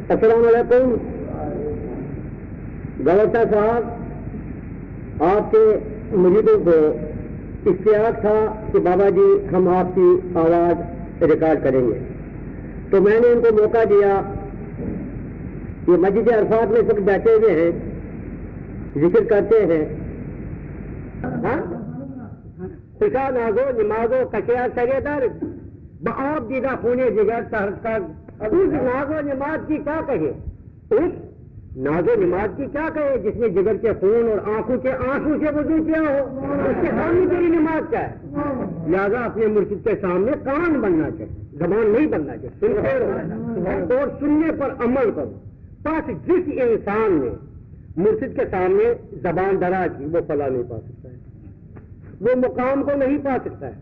السلام علیکم. گورتا صاحب, آپ کے مریدوں کو اشتیاق تھا کہ بابا جی ہم آپ کی آواز ریکارڈ کریں گے, تو میں نے ان کو موقع دیا. یہ مسجد عرفات میں سب بیٹھے ہوئے ہیں, ذکر کرتے ہیں. سکھا نازو نمازو کشیا سگے در بآب دیدہ خونے جگر تحرکر. اس نازو نماز کی کیا کہے, اس نازو نماز کی کیا کہے جس نے جگر کے خون اور آنکھوں کے آنسو سے وضو کیا ہو, اس کے سامنے تیری نماز کیا ہے. لہٰذا اپنے مرشد کے سامنے کان بننا چاہیے, زبان نہیں بننا چاہیے. سنتے رہو اور سننے پر عمل کرو. بس جس انسان نے مرشد کے سامنے زبان درا کی وہ فلاح نہیں پا سکتا ہے, وہ مقام کو نہیں پا سکتا ہے.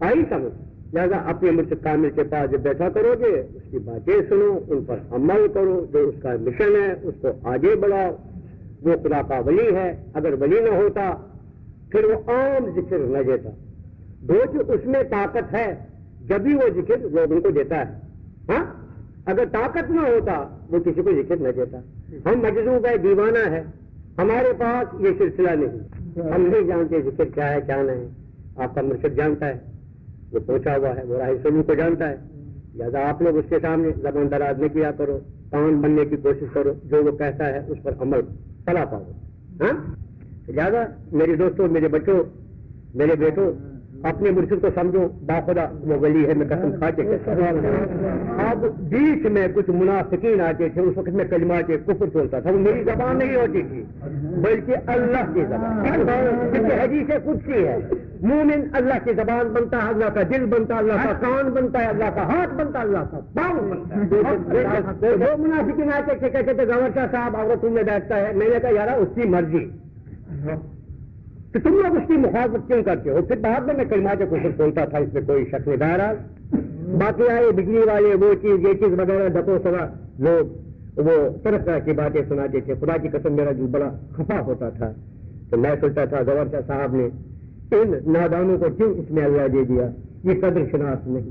آئی سمجھ. لہٰذا اپنے مرشد کامل کے پاس جب بیٹھا کرو گے اس کی باتیں سنو, ان پر عمل کرو, جو اس کا مشن ہے اس کو آگے بڑھاؤ. وہ خدا کا ولی ہے, اگر ولی نہ ہوتا پھر وہ عام ذکر نہ دیتا. اس میں طاقت ہے جب بھی وہ ذکر لوگوں کو دیتا ہے. ہاں, اگر طاقت نہ ہوتا وہ کسی کو ذکر نہ دیتا. ہم مجذوب ہے, دیوانہ ہے, ہمارے پاس یہ سلسلہ نہیں. ہم نہیں جانتے ذکر کیا ہے کیا نہیں. آپ کا مرشد جانتا ہے, وہ پہنچا ہوا ہے, وہ راہ سلوک کو جانتا ہے. لہٰذا آپ لوگ اس کے سامنے زبان دراز نہ کیا کرو, کان بننے کی کوشش کرو, جو وہ کہتا ہے اس پر عمل چلا پاؤ. ہاں, لہٰذا میرے دوستوں, میرے بچوں, میرے بیٹوں, اپنے مرشد کو سمجھو باخدا وہ ولی ہے. میں قسم کھا کے کہتا ہوں. اب بیچ میں کچھ منافقین آتے تھے, اس وقت میں کلمات کفر بولتا تھا, وہ میری زبان نہیں ہوتی تھی بلکہ اللہ کی زبان. کیونکہ حدیث قدسی ہے, مومن اللہ کی زبان بنتا ہے, اللہ کا دل بنتا ہے, اللہ کا کان بنتا ہے, اللہ کا ہاتھ بنتا ہے, اللہ کا پاؤں بنتا ہے. وہ منافقین آتے تھے, کہتے تھے گورتا صاحب عورتوں میں بیٹھتا ہے. میں نے کہا یار اس کی مرضی, تو تم لوگ اس کی مخالفت کیوں کرتے ہو. پھر بعد میں کلمات کفر بولتا تھا, اس میں کوئی شک نہیں. بہرحال باقی آئے بجلی والے, وہ چیز یہ چیز وغیرہ دھکو سوا لوگ وہ طرح طرح کی باتیں سناتے تھے. خدا کی قسم میرا دل بڑا خفا ہوتا تھا. تو میں سوچتا تھا گورتا صاحب نے ان نادانوں کو کیوں اس میں اللہ دے دیا, یہ قدر شناس نہیں.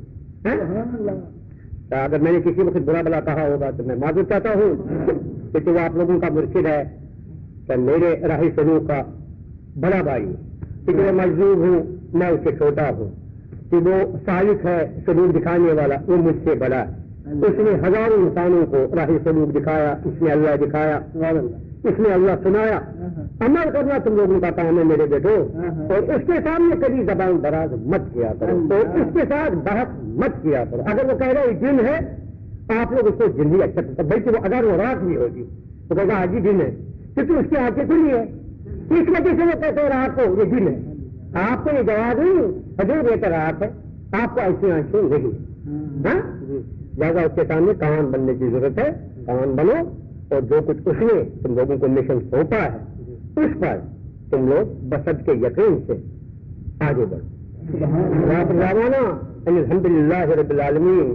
اگر میں نے کسی وقت برا بلا کہا ہوگا تو میں معذرت چاہتا ہوں کہ تو آپ لوگوں کا مرشد ہے, کہ میرے راہ سلوک کا بڑا بھائی, کہ میں مجذوب ہوں, میں اس سے چھوٹا ہوں. کہ وہ سالک ہے سلوک دکھانے والا, وہ مجھ سے بڑا ہے. اس نے ہزاروں انسانوں کو راہ سلوک دکھایا, اس نے اللہ دکھایا, اس نے اللہ سنایا. عمل کرنا تم لوگوں کا کام ہے میرے بیٹو, اور اس کے سامنے کبھی زبان دراز مت کیا کرو, اور اس کے ساتھ بحث مت کیا کرو. اگر وہ کہہ رہے جن ہے, آپ لوگ اس کو جن بھی ایکسپٹ کرتے, بلکہ وہ اگر وہ رات بھی ہوگی تو کہا حاجی جن ہے, کیونکہ اس کی آنکھیں کھلی ہے, اس وجہ سے وہ کہتے ہیں رات کو یہ جن ہے. آپ کو یہ جواب نہیں, حضور یہ رات ہے, آپ کو ایسی آنکھیں نہیں. ہاں, لہٰذا اس کے سامنے کان بننے کی ضرورت ہے. کان بنو, اور جو کچھ اس نے تم لوگوں کو مشن سونپا ہے اس پر تم لوگ بسد کے یقین سے آگے بڑھو. الحمد للہ رب العالمین.